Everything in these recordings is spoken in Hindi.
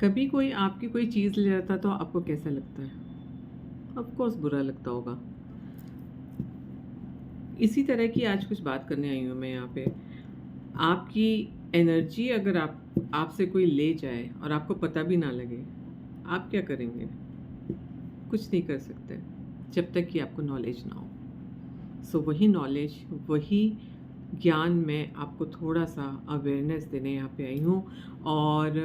कभी कोई आपकी कोई चीज़ ले जाता तो आपको कैसा लगता है? ऑफ कोर्स बुरा लगता होगा। इसी तरह की आज कुछ बात करने आई हूँ मैं यहाँ पे। आपकी एनर्जी अगर आपसे कोई ले जाए और आपको पता भी ना लगे, आप क्या करेंगे? कुछ नहीं कर सकते, जब तक कि आपको नॉलेज ना हो। सो वही नॉलेज, वही ज्ञान मैं आपको थोड़ा-सा अवेयरनेस देने यहाँ पे आई हूँ और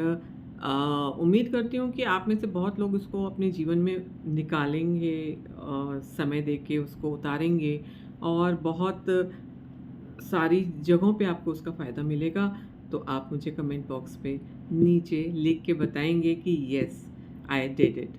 उम्मीद करती हूँ कि आप में से बहुत लोग उसको अपने जीवन में निकालेंगे, समय दे के उसको उतारेंगे और बहुत सारी जगहों पे आपको उसका फ़ायदा मिलेगा। तो आप मुझे कमेंट बॉक्स पे नीचे लिख के बताएँगे कि येस आई डिड इट।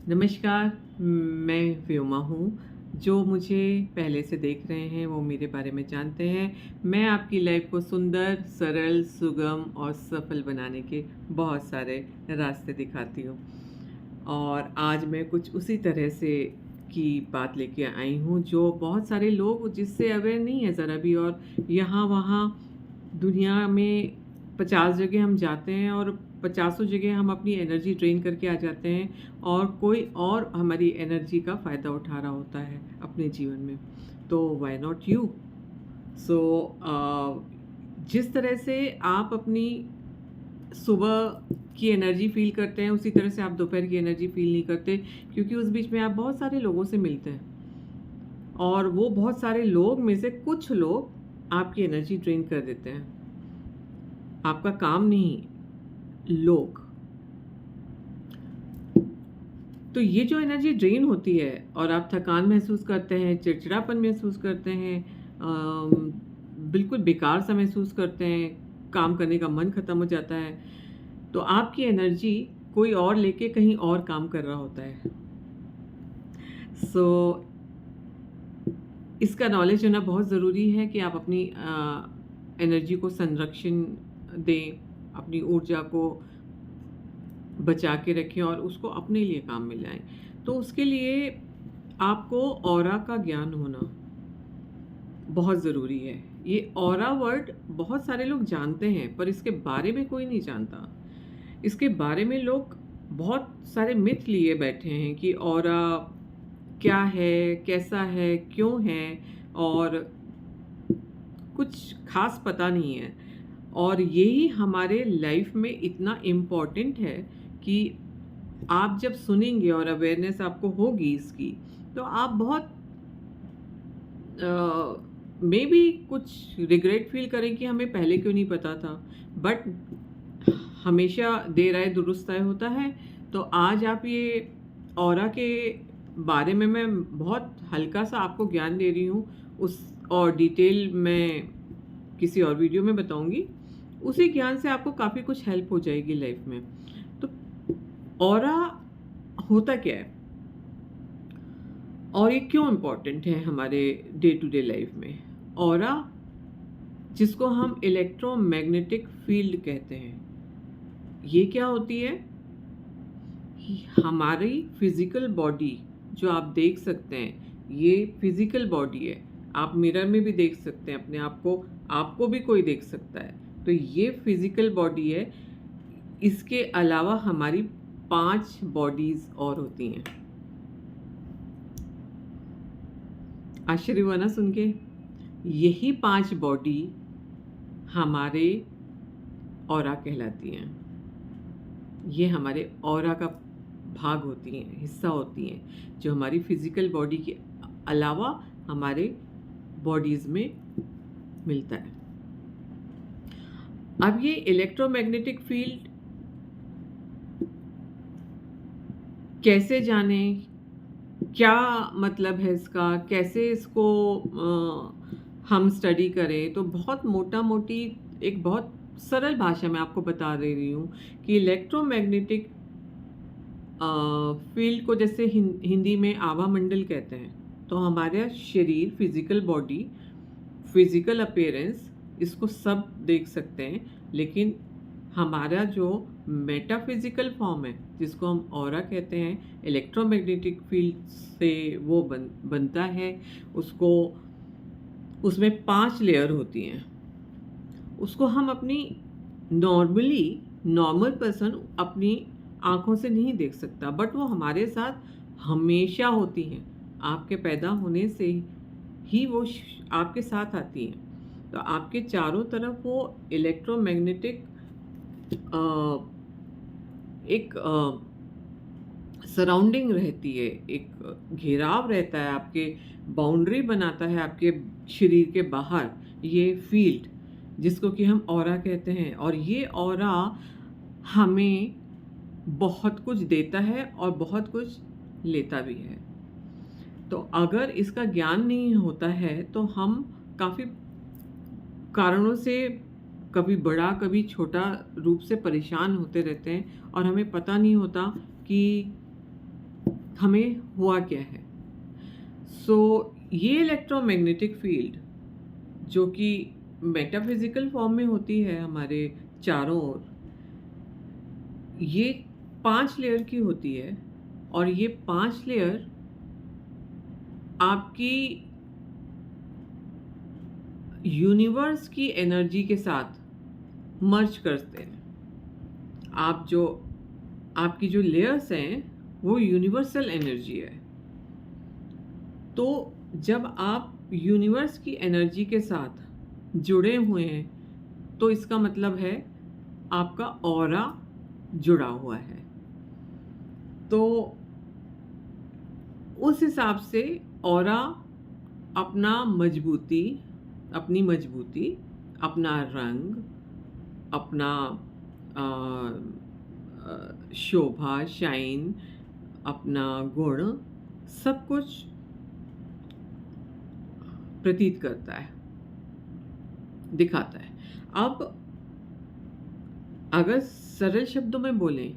नमस्कार, मैं व्योमा हूँ। जो मुझे पहले से देख रहे हैं वो मेरे बारे में जानते हैं। मैं आपकी लाइफ को सुंदर, सरल, सुगम और सफल बनाने के बहुत सारे रास्ते दिखाती हूँ। और आज मैं कुछ उसी तरह से की बात लेके आई हूँ जो बहुत सारे लोग जिससे अवेयर नहीं है ज़रा भी, और यहाँ-वहाँ दुनिया में 50 जगह हम जाते हैं और पचासों जगह हम अपनी एनर्जी ड्रेन करके आ जाते हैं और कोई और हमारी एनर्जी का फ़ायदा उठा रहा होता है अपने जीवन में। तो व्हाई नॉट यू? सो जिस तरह से आप अपनी सुबह की एनर्जी फ़ील करते हैं, उसी तरह से आप दोपहर की एनर्जी फ़ील नहीं करते, क्योंकि उस बीच में आप बहुत सारे लोगों से मिलते हैं और वो बहुत सारे लोग में से कुछ लोग आपकी एनर्जी ड्रेन कर देते हैं। आपका काम नहीं, लोग। तो ये जो एनर्जी ड्रेन होती है और आप थकान महसूस करते हैं, चिड़चिड़ापन महसूस करते हैं, बिल्कुल बेकार सा महसूस करते हैं, काम करने का मन ख़त्म हो जाता है, तो आपकी एनर्जी कोई और लेके कहीं और काम कर रहा होता है। सो इसका नॉलेज होना बहुत ज़रूरी है कि आप अपनी एनर्जी को संरक्षण दें, अपनी ऊर्जा को बचा के रखें और उसको अपने लिए काम में लाएँ। तो उसके लिए आपको ऑरा का ज्ञान होना बहुत ज़रूरी है। ये ऑरा वर्ड बहुत सारे लोग जानते हैं, पर इसके बारे में कोई नहीं जानता। इसके बारे में लोग बहुत सारे मिथ लिए बैठे हैं कि ऑरा क्या है, कैसा है, क्यों है, और कुछ ख़ास पता नहीं है। और यही हमारे लाइफ में इतना इम्पोर्टेंट है कि आप जब सुनेंगे और अवेयरनेस आपको होगी इसकी, तो आप बहुत मे बी कुछ रिग्रेट फील करें कि हमें पहले क्यों नहीं पता था। बट हमेशा देर आए दुरुस्त आए होता है। तो आज आप ये ऑरा के बारे में मैं बहुत हल्का सा आपको ज्ञान दे रही हूँ, उस और डिटेल मैं किसी और वीडियो में बताऊंगी। उसी ज्ञान से आपको काफ़ी कुछ हेल्प हो जाएगी लाइफ में। तो ऑरा होता क्या है और ये क्यों इम्पोर्टेंट है हमारे डे टू डे लाइफ में? ऑरा, जिसको हम इलेक्ट्रोमैग्नेटिक फील्ड कहते हैं, ये क्या होती है? हमारी फिजिकल बॉडी जो आप देख सकते हैं, ये फिजिकल बॉडी है। आप मिरर में भी देख सकते हैं अपने आप को, आपको भी कोई देख सकता है। तो ये फिजिकल बॉडी है। इसके अलावा हमारी 5 बॉडीज़ और होती हैं। आश्चर्य हुआ ना सुन के? यही 5 बॉडी हमारे ऑरा कहलाती हैं। ये हमारे ऑरा का भाग होती हैं, हिस्सा होती हैं, जो हमारी फिजिकल बॉडी के अलावा हमारे बॉडीज़ में मिलता है। अब ये इलेक्ट्रोमैग्नेटिक फील्ड कैसे जानें, क्या मतलब है इसका, कैसे इसको हम स्टडी करें? तो बहुत मोटा-मोटी एक बहुत सरल भाषा में आपको बता दे रही हूँ कि इलेक्ट्रोमैग्नेटिक फील्ड को जैसे हिंदी में आभा मंडल कहते हैं। तो हमारा शरीर, फिजिकल बॉडी, फिजिकल अपीयरेंस, इसको सब देख सकते हैं, लेकिन हमारा जो मेटाफिजिकल फॉर्म है, जिसको हम ऑरा कहते हैं, इलेक्ट्रोमैग्नेटिक फील्ड से वो बनता है। उसको उसमें 5 लेयर होती हैं। उसको हम अपनी नॉर्मल पर्सन अपनी आँखों से नहीं देख सकता, बट वो हमारे साथ हमेशा होती हैं। आपके पैदा होने से ही वो आपके साथ आती हैं। तो आपके चारों तरफ वो इलेक्ट्रोमैग्नेटिक एक सराउंडिंग रहती है, एक घेराव रहता है, आपके बाउंड्री बनाता है आपके शरीर के बाहर, ये फील्ड जिसको कि हम ऑरा कहते हैं। और ये ऑरा हमें बहुत कुछ देता है और बहुत कुछ लेता भी है। तो अगर इसका ज्ञान नहीं होता है तो हम काफ़ी कारणों से कभी बड़ा कभी छोटा रूप से परेशान होते रहते हैं और हमें पता नहीं होता कि हमें हुआ क्या है। सो ये इलेक्ट्रोमैग्नेटिक फील्ड जो कि मेटाफिजिकल फॉर्म में होती है हमारे चारों ओर, ये 5 लेयर की होती है। और ये 5 लेयर आपकी यूनिवर्स की एनर्जी के साथ मर्ज करते हैं। आपकी जो लेयर्स हैं वो यूनिवर्सल एनर्जी है। तो जब आप यूनिवर्स की एनर्जी के साथ जुड़े हुए हैं तो इसका मतलब है आपका ऑरा जुड़ा हुआ है। तो उस हिसाब से ऑरा अपनी मजबूती, अपना रंग, अपना शोभा, शाइन, अपना गुण, सब कुछ प्रतीत करता है, दिखाता है। अब अगर सरल शब्दों में बोलें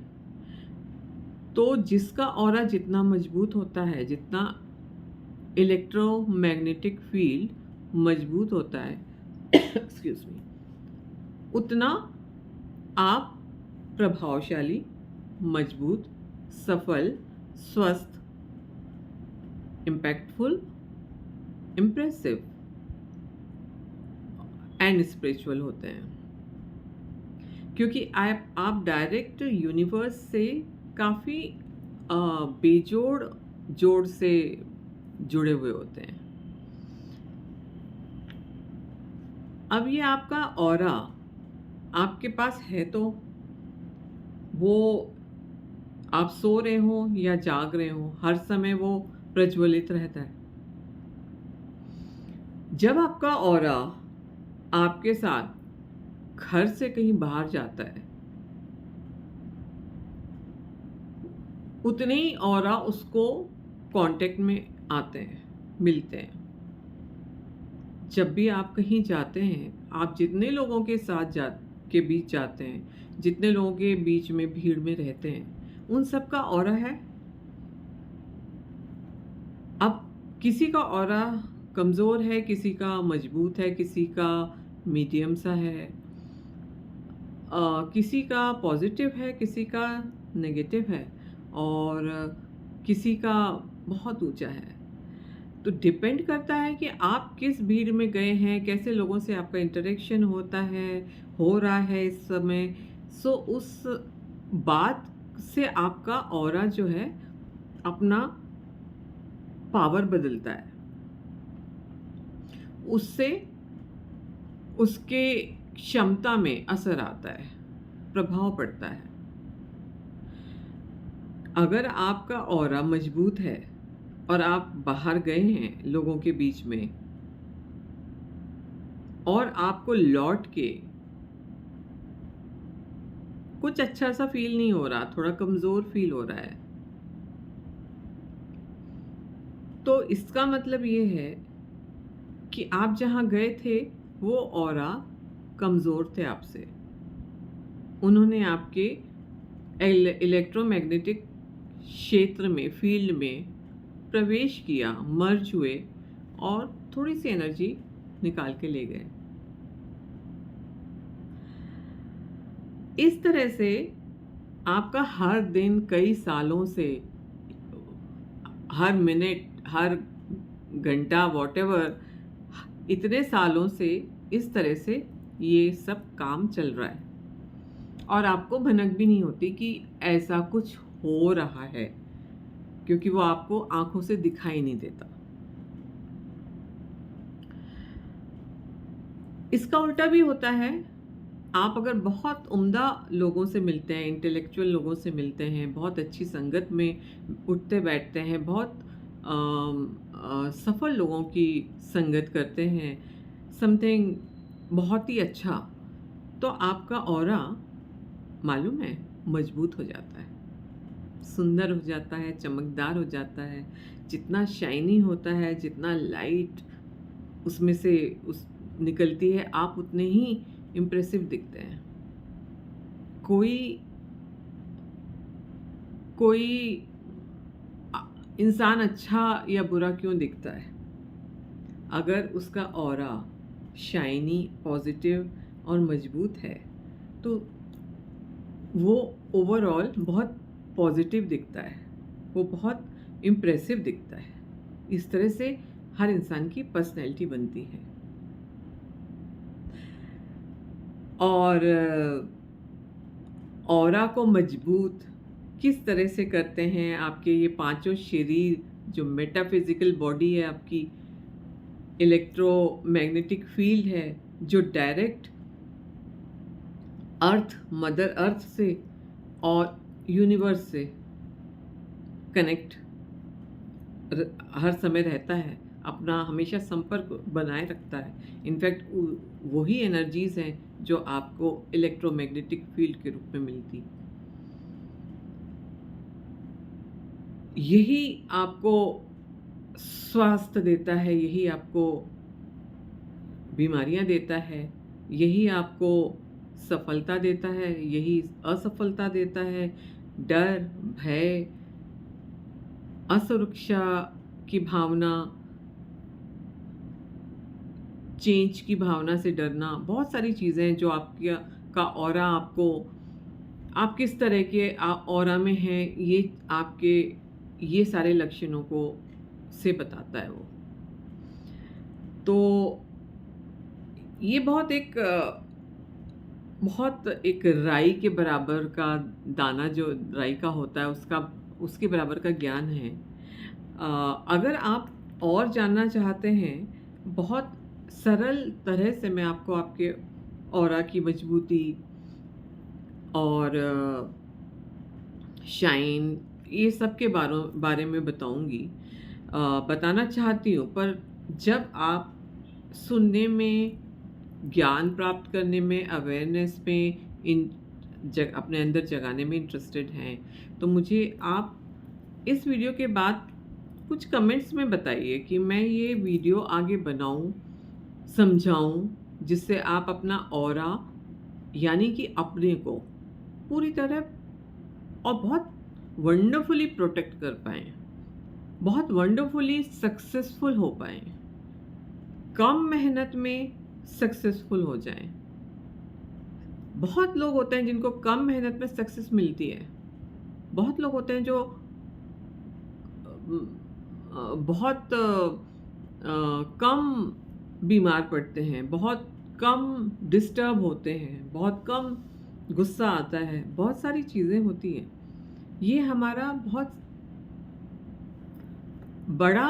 तो जिसका ऑरा जितना मजबूत होता है, जितना इलेक्ट्रोमैग्नेटिक फील्ड मजबूत होता है एक्सक्यूज मी, उतना आप प्रभावशाली, मजबूत, सफल, स्वस्थ, इम्पैक्टफुल, इम्प्रेसिव एंड स्पिरिचुअल होते हैं। क्योंकि आप डायरेक्ट यूनिवर्स से काफ़ी बेजोड़ जोड़ से जुड़े हुए होते हैं। अब ये आपका ऑरा आपके पास है तो वो आप सो रहे हो या जाग रहे हो, हर समय वो प्रज्वलित रहता है। जब आपका ऑरा आपके साथ घर से कहीं बाहर जाता है, उतने ही ऑरा उसको कांटेक्ट में आते हैं, मिलते हैं। जब भी आप कहीं जाते हैं, आप जितने लोगों के साथ के बीच जाते हैं, जितने लोगों के बीच में भीड़ में रहते हैं, उन सब का ऑरा है। अब किसी का ऑरा कमज़ोर है, किसी का मजबूत है, किसी का मीडियम सा है, किसी का पॉजिटिव है, किसी का नेगेटिव है, और किसी का बहुत ऊंचा है। तो डिपेंड करता है कि आप किस भीड़ में गए हैं, कैसे लोगों से आपका इंटरेक्शन हो रहा है इस समय। सो उस बात से आपका ऑरा जो है अपना पावर बदलता है, उससे उसके क्षमता में असर आता है, प्रभाव पड़ता है। अगर आपका ऑरा मजबूत है और आप बाहर गए हैं लोगों के बीच में और आपको लौट के कुछ अच्छा सा फील नहीं हो रहा, थोड़ा कमज़ोर फील हो रहा है, तो इसका मतलब ये है कि आप जहाँ गए थे वो ऑरा कमज़ोर थे आपसे। उन्होंने आपके इलेक्ट्रोमैग्नेटिक क्षेत्र में, फील्ड में प्रवेश किया, मर्ज हुए और थोड़ी सी एनर्जी निकाल के ले गए। इस तरह से आपका हर दिन, कई सालों से, हर मिनट, हर घंटा, वॉटेवर, इतने सालों से इस तरह से ये सब काम चल रहा है। और आपको भनक भी नहीं होती कि ऐसा कुछ हो रहा है, क्योंकि वो आपको आंखों से दिखाई नहीं देता। इसका उल्टा भी होता है। आप अगर बहुत उम्दा लोगों से मिलते हैं, इंटेलेक्चुअल लोगों से मिलते हैं, बहुत अच्छी संगत में उठते बैठते हैं, बहुत सफल लोगों की संगत करते हैं, समथिंग बहुत ही अच्छा, तो आपका ऑरा मालूम है मजबूत हो जाता है, सुंदर हो जाता है, चमकदार हो जाता है। जितना शाइनी होता है, जितना लाइट उसमें से उस निकलती है, आप उतने ही इम्प्रेसिव दिखते हैं। कोई कोई इंसान अच्छा या बुरा क्यों दिखता है? अगर उसका ऑरा शाइनी, पॉजिटिव और मजबूत है, तो वो ओवरऑल बहुत पॉजिटिव दिखता है, वो बहुत इम्प्रेसिव दिखता है। इस तरह से हर इंसान की पर्सनैलिटी बनती है। और ऑरा को मजबूत किस तरह से करते हैं? आपके ये पांचों शरीर, जो मेटाफिजिकल बॉडी है आपकी, इलेक्ट्रोमैग्नेटिक फील्ड है जो डायरेक्ट अर्थ, मदर अर्थ से और यूनिवर्स से कनेक्ट हर समय रहता है, अपना हमेशा संपर्क बनाए रखता है। इनफैक्ट वही एनर्जीज हैं जो आपको इलेक्ट्रोमैग्नेटिक फील्ड के रूप में मिलती। यही आपको स्वास्थ्य देता है, यही आपको बीमारियां देता है, यही आपको सफलता देता है, यही असफलता देता है। डर, भय, असुरक्षा की भावना, चेंज की भावना से डरना, बहुत सारी चीज़ें जो आपकी का ऑरा आपको, आप किस तरह के ऑरा में हैं, ये आपके ये सारे लक्षणों को से बताता है वो। तो ये बहुत एक राई के बराबर का दाना जो राई का होता है, उसके बराबर का ज्ञान है। अगर आप और जानना चाहते हैं, बहुत सरल तरह से मैं आपको आपके ऑरा की मजबूती और शाइन, ये सब के बारे में बताना चाहती हूँ। पर जब आप सुनने में, ज्ञान प्राप्त करने में, अवेयरनेस में, अपने अंदर जगाने में इंटरेस्टेड हैं, तो मुझे आप इस वीडियो के बाद कुछ कमेंट्स में बताइए कि मैं ये वीडियो आगे बनाऊं, समझाऊं, जिससे आप अपना ऑरा यानी कि अपने को पूरी तरह और बहुत वंडरफुली प्रोटेक्ट कर पाएँ, बहुत वंडरफुली सक्सेसफुल हो पाएँ, कम मेहनत में सक्सेसफुल हो जाएं। बहुत लोग होते हैं जिनको कम मेहनत में सक्सेस मिलती है। बहुत लोग होते हैं जो बहुत कम बीमार पड़ते हैं, बहुत कम डिस्टर्ब होते हैं, बहुत कम गुस्सा आता है, बहुत सारी चीज़ें होती हैं। ये हमारा बहुत बड़ा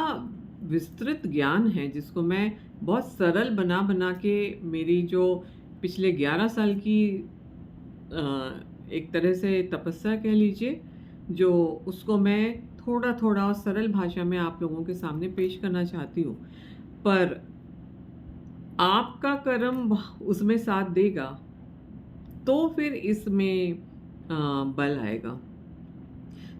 विस्तृत ज्ञान है, जिसको मैं बहुत सरल बना के, मेरी जो पिछले 11 साल की एक तरह से तपस्या कह लीजिए, जो उसको मैं थोड़ा थोड़ा और सरल भाषा में आप लोगों के सामने पेश करना चाहती हूँ। पर आपका कर्म उसमें साथ देगा तो फिर इसमें बल आएगा।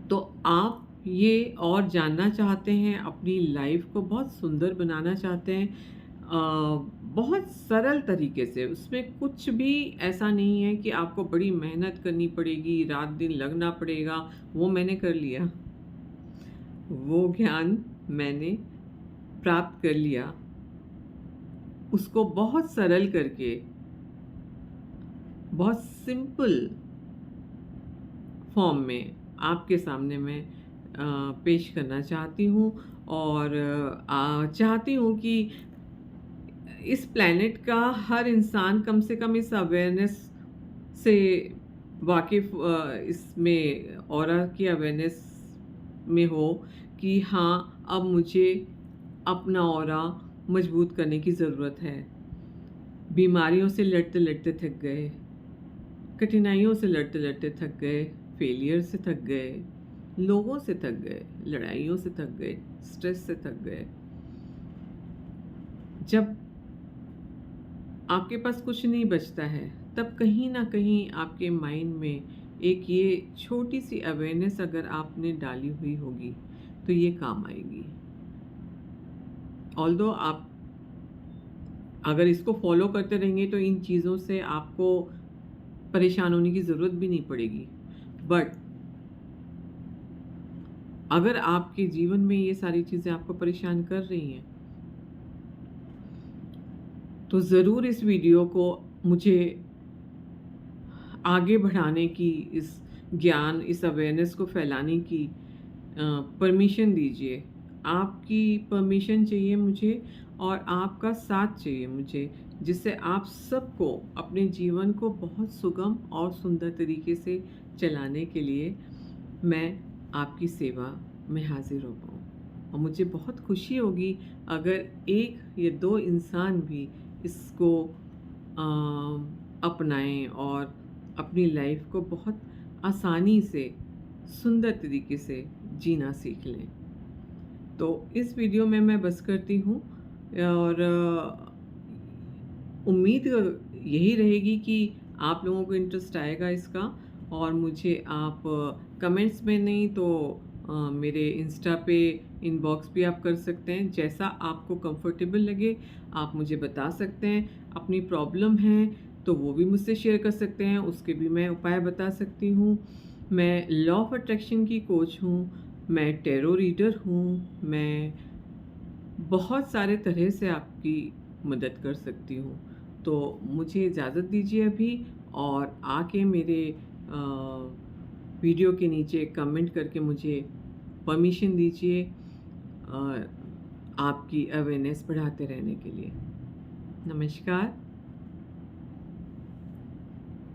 तो आप ये और जानना चाहते हैं, अपनी लाइफ को बहुत सुंदर बनाना चाहते हैं, बहुत सरल तरीके से, उसमें कुछ भी ऐसा नहीं है कि आपको बड़ी मेहनत करनी पड़ेगी, रात दिन लगना पड़ेगा। वो मैंने कर लिया, वो ज्ञान मैंने प्राप्त कर लिया। उसको बहुत सरल करके, बहुत सिंपल फॉर्म में आपके सामने मैं पेश करना चाहती हूँ। और चाहती हूँ कि इस प्लैनेट का हर इंसान कम से कम इस अवेयरनेस से इसमें ऑरा की अवेयरनेस में हो कि हाँ, अब मुझे अपना ऑरा मजबूत करने की ज़रूरत है। बीमारियों से लड़ते-लड़ते थक गए, कठिनाइयों से लड़ते-लड़ते थक गए, फेलियर से थक गए, लोगों से थक गए, लड़ाइयों से थक गए, स्ट्रेस से थक गए। जब आपके पास कुछ नहीं बचता है, तब कहीं न कहीं आपके माइंड में एक ये छोटी-सी अवेयरनेस अगर आपने डाली हुई होगी, तो ये काम आएगी। ऑल्दो आप अगर इसको फॉलो करते रहेंगे तो इन चीज़ों से आपको परेशान होने की ज़रूरत भी नहीं पड़ेगी। बट अगर आपके जीवन में ये सारी चीज़ें आपको परेशान कर रही हैं, तो ज़रूर इस वीडियो को मुझे आगे बढ़ाने की, इस ज्ञान, इस अवेयरनेस को फैलाने की परमिशन दीजिए। आपकी परमिशन चाहिए मुझे और आपका साथ चाहिए मुझे, जिससे आप सबको अपने जीवन को बहुत सुगम और सुंदर तरीके से चलाने के लिए मैं आपकी सेवा में हाज़िर हो पाऊँ। और मुझे बहुत खुशी होगी अगर 1 या 2 इंसान भी इसको अपनाएँ और अपनी लाइफ को बहुत आसानी से, सुंदर तरीके से जीना सीख लें। तो इस वीडियो में मैं बस करती हूँ और उम्मीद यही रहेगी कि आप लोगों को इंटरेस्ट आएगा इसका, और मुझे आप कमेंट्स में नहीं तो मेरे इंस्टा पे इनबॉक्स भी आप कर सकते हैं। जैसा आपको कंफर्टेबल लगे आप मुझे बता सकते हैं। अपनी प्रॉब्लम है तो वो भी मुझसे शेयर कर सकते हैं, उसके भी मैं उपाय बता सकती हूँ। मैं लॉ ऑफ अट्रैक्शन की कोच हूँ, मैं टैरो रीडर हूँ, मैं बहुत सारे तरह से आपकी मदद कर सकती हूँ। तो मुझे इजाज़त दीजिए अभी, और आके मेरे वीडियो के नीचे कमेंट करके मुझे परमिशन दीजिए आपकी अवेयरनेस बढ़ाते रहने के लिए। नमस्कार।